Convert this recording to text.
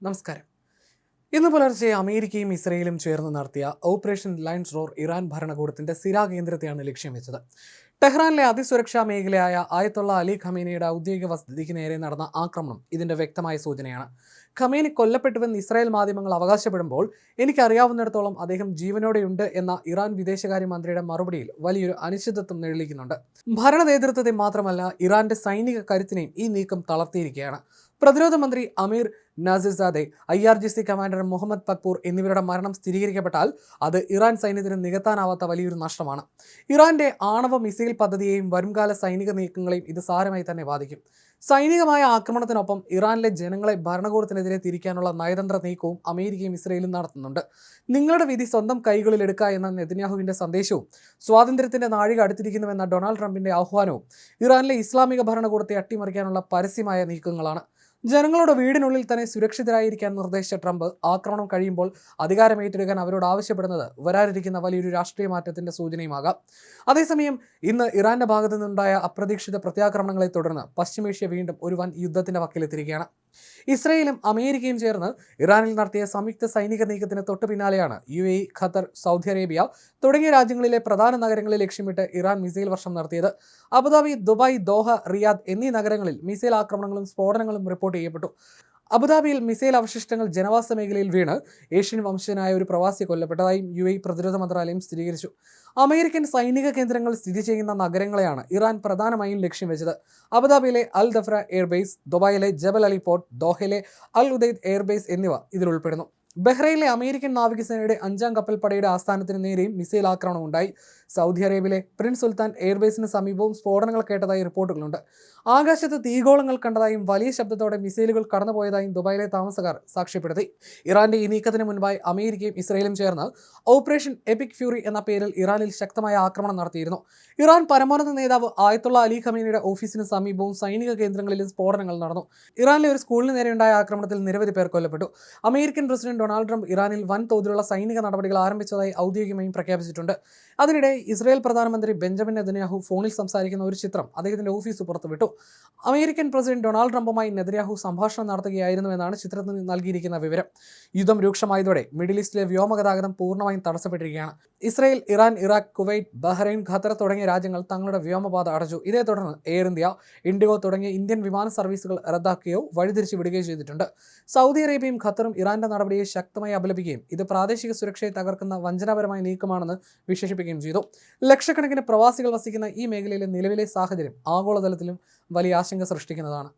നമസ്കാരം. ഇന്ന് പുലർച്ചെ അമേരിക്കയും ഇസ്രയേലും ചേർന്ന് നടത്തിയ ഓപ്പറേഷൻ ലയൺസ് റോർ ഇറാൻ ഭരണകൂടത്തിന്റെ സിരാ കേന്ദ്രത്തെയാണ് ലക്ഷ്യം വെച്ചത്. ടെഹ്റാനിലെ അതിസുരക്ഷാ മേഖലയായ ആയത്തുള്ള അലി ഖമേനിയുടെ ഔദ്യോഗിക വസതിക്ക് നേരെ നടന്ന ആക്രമണം ഇതിന്റെ വ്യക്തമായ സൂചനയാണ്. ഖമേനി കൊല്ലപ്പെട്ടുവെന്ന് ഇസ്രായേൽ മാധ്യമങ്ങൾ അവകാശപ്പെടുമ്പോൾ എനിക്കറിയാവുന്നിടത്തോളം അദ്ദേഹം ജീവനോടെയുണ്ട് എന്ന ഇറാൻ വിദേശകാര്യമന്ത്രിയുടെ മറുപടിയിൽ വലിയൊരു അനിശ്ചിതത്വം നിഴലിക്കുന്നുണ്ട്. ഭരണ നേതൃത്വത്തെ മാത്രമല്ല ഇറാന്റെ സൈനിക കരുത്തിനെയും ഈ നീക്കം തളർത്തിയിരിക്കുകയാണ്. പ്രതിരോധ മന്ത്രി അമീർ നാസിർസാദെ, IRGC കമാൻഡർ മുഹമ്മദ് പക്പൂർ എന്നിവരുടെ മരണം സ്ഥിരീകരിക്കപ്പെട്ടാൽ അത് ഇറാൻ സൈന്യത്തിന് നികത്താനാവാത്ത വലിയൊരു നഷ്ടമാണ്. ഇറാന്റെ ആണവ മിസൈൽ പദ്ധതിയെയും വരുംകാല സൈനിക നീക്കങ്ങളെയും ഇത് സാരമായി തന്നെ ബാധിക്കും. സൈനികമായ ആക്രമണത്തിനൊപ്പം ഇറാനിലെ ജനങ്ങളെ ഭരണകൂടത്തിനെതിരെ തിരിക്കാനുള്ള നയതന്ത്ര നീക്കവും അമേരിക്കയും ഇസ്രയേലും നടത്തുന്നുണ്ട്. നിങ്ങളുടെ വിധി സ്വന്തം കൈകളിൽ എടുക്കുക എന്ന നെതന്യാഹുവിന്റെ സന്ദേശവും സ്വാതന്ത്ര്യത്തിന്റെ നാഴിക അടുത്തിരിക്കുന്നുവെന്ന ഡൊണാൾഡ് ട്രംപിന്റെ ആഹ്വാനവും ഇറാനിലെ ഇസ്ലാമിക ഭരണകൂടത്തെ അട്ടിമറിക്കാനുള്ള പരസ്യമായ നീക്കങ്ങളാണ്. ജനങ്ങളുടെ വീടിനുള്ളിൽ തന്നെ സുരക്ഷിതരായിരിക്കാൻ നിർദ്ദേശിച്ച ട്രംപ് ആക്രമണം കഴിയുമ്പോൾ അധികാരമേറ്റെടുക്കാൻ അവരോട് ആവശ്യപ്പെടുന്നത് വരാനിരിക്കുന്ന വലിയൊരു രാഷ്ട്രീയ മാറ്റത്തിന്റെ സൂചനയുമാകാം. അതേസമയം ഇന്ന് ഇറാന്റെ ഭാഗത്തു നിന്നുണ്ടായ അപ്രതീക്ഷിത പ്രത്യാക്രമണങ്ങളെ തുടർന്ന് പശ്ചിമേഷ്യ വീണ്ടും ഒരു വൻ യുദ്ധത്തിന്റെ വക്കിലെത്തിയിരിക്കുകയാണ്. ഇസ്രയേലും അമേരിക്കയും ചേർന്ന് ഇറാനിൽ നടത്തിയ സംയുക്ത സൈനിക നീക്കത്തിന് തൊട്ടു പിന്നാലെയാണ് UAE, ഖത്തർ, സൗദി അറേബ്യ തുടങ്ങിയ രാജ്യങ്ങളിലെ പ്രധാന നഗരങ്ങളെ ലക്ഷ്യമിട്ട് ഇറാൻ മിസൈൽ വർഷം നടത്തിയത്. അബുദാബി, ദുബായ്, ദോഹ, റിയാദ് എന്നീ നഗരങ്ങളിൽ മിസൈൽ ആക്രമണങ്ങളും സ്ഫോടനങ്ങളും റിപ്പോർട്ട് ചെയ്യപ്പെട്ടു. അബുദാബിയിൽ മിസൈൽ അവശിഷ്ടങ്ങൾ ജനവാസ മേഖലയിൽ വീണ് ഏഷ്യൻ വംശജനായ ഒരു പ്രവാസി കൊല്ലപ്പെട്ടതായും UAE പ്രതിരോധ മന്ത്രാലയം സ്ഥിരീകരിച്ചു. അമേരിക്കൻ സൈനിക കേന്ദ്രങ്ങൾ സ്ഥിതി ചെയ്യുന്ന നഗരങ്ങളെയാണ് ഇറാൻ പ്രധാനമായും ലക്ഷ്യം വെച്ചത്. അബുദാബിയിലെ അൽ ദഫ്ര എയർബേസ്, ദുബായിലെ ജബൽ അലി പോർട്ട്, ദോഹയിലെ അൽ ഉദൈദ് എയർബേസ് എന്നിവ ഇതിൽ ഉൾപ്പെടുന്നു. ബഹ്റൈനിലെ അമേരിക്കൻ നാവികസേനയുടെ 5ാം കപ്പൽപ്പടയുടെ ആസ്ഥാനത്തിന് നേരെയും മിസൈൽ ആക്രമണം ഉണ്ടായി. സൗദി അറേബ്യയിലെ പ്രിൻസ് സുൽത്താൻ എയർബേസിന് സമീപവും സ്ഫോടനങ്ങൾ കേട്ടതായി റിപ്പോർട്ടുകളുണ്ട്. ആകാശത്ത് തീഗോളങ്ങൾ കണ്ടതായും വലിയ ശബ്ദത്തോടെ മിസൈലുകൾ കടന്നുപോയതായും ദുബായിലെ താമസക്കാർ സാക്ഷ്യപ്പെടുത്തി. ഇറാന്റെ ഈ നീക്കത്തിന് മുൻപായി അമേരിക്കയും ഇസ്രയേലും ചേർന്ന് ഓപ്പറേഷൻ എപിക് ഫ്യൂറി എന്ന പേരിൽ ഇറാനിൽ ശക്തമായ ആക്രമണം നടത്തിയിരുന്നു. ഇറാൻ പരമോന്നത നേതാവ് ആയത്തുള്ള അലി ഖമേനിയുടെ ഓഫീസിന് സമീപവും സൈനിക കേന്ദ്രങ്ങളിലും സ്ഫോടനങ്ങൾ നടന്നു. ഇറാനിലെ ഒരു സ്കൂളിന് നേരെയുണ്ടായ ആക്രമണത്തിൽ നിരവധി പേർ കൊല്ലപ്പെട്ടു. അമേരിക്കൻ പ്രസിഡന്റ് ഡൊണാൾഡ് ട്രംപ് ഇറാനിൽ വൻതോതിലുള്ള സൈനിക നടപടികൾ ആരംഭിച്ചതായി ഔദ്യോഗികമായും പ്രഖ്യാപിച്ചിട്ടുണ്ട്. അതിനിടെ ഇസ്രായേൽ പ്രധാനമന്ത്രി ബെഞ്ചമിൻ നെതന്യാഹു ഫോണിൽ സംസാരിക്കുന്ന ഒരു ചിത്രം അദ്ദേഹത്തിന്റെ ഓഫീസ് പുറത്തുവിട്ടു. അമേരിക്കൻ പ്രസിഡന്റ് ഡൊണാൾഡ് ട്രംപുമായി നെതന്യാഹു സംഭാഷണം നടത്തുകയായിരുന്നുവെന്നാണ് ചിത്രത്തിന് നൽകിയിരിക്കുന്ന വിവരം. യുദ്ധം രൂക്ഷമായതോടെ മിഡിൽ ഈസ്റ്റിലെ വ്യോമഗതാഗതം പൂർണ്ണമായും തടസ്സപ്പെട്ടിരിക്കുകയാണ്. Israel, Iran, Iraq, Kuwait, Bahrain, Qatar തുടങ്ങിയ രാജ്യങ്ങൾ തങ്ങളുടെ വ്യോമപാത അടച്ചു. ഇതേ തുടർന്ന് എയർ ഇന്ത്യ, ഇൻഡിഗോ തുടങ്ങിയ ഇന്ത്യൻ വിമാന സർവീസുകൾ റദ്ദാക്കുകയോ വഴിതിരിച്ചു വിടുകയോ ചെയ്തിട്ടുണ്ട്. സൗദി അറേബ്യയും ഖത്തറും ഇറാന്റെ നടപടിയെ ശക്തമായി അപലപിക്കുകയും ഇത് പ്രാദേശിക സുരക്ഷയെ തകർക്കുന്ന വഞ്ചനാപരമായ നീക്കമാണെന്ന് വിശേഷിപ്പിക്കുകയും ചെയ്തു. ലക്ഷക്കണക്കിന് പ്രവാസികൾ വസിക്കുന്ന ഈ മേഖലയിലെ നിലവിലെ സാഹചര്യം ആഗോളതലത്തിലും വലിയ ആശങ്ക സൃഷ്ടിക്കുന്നതാണ്.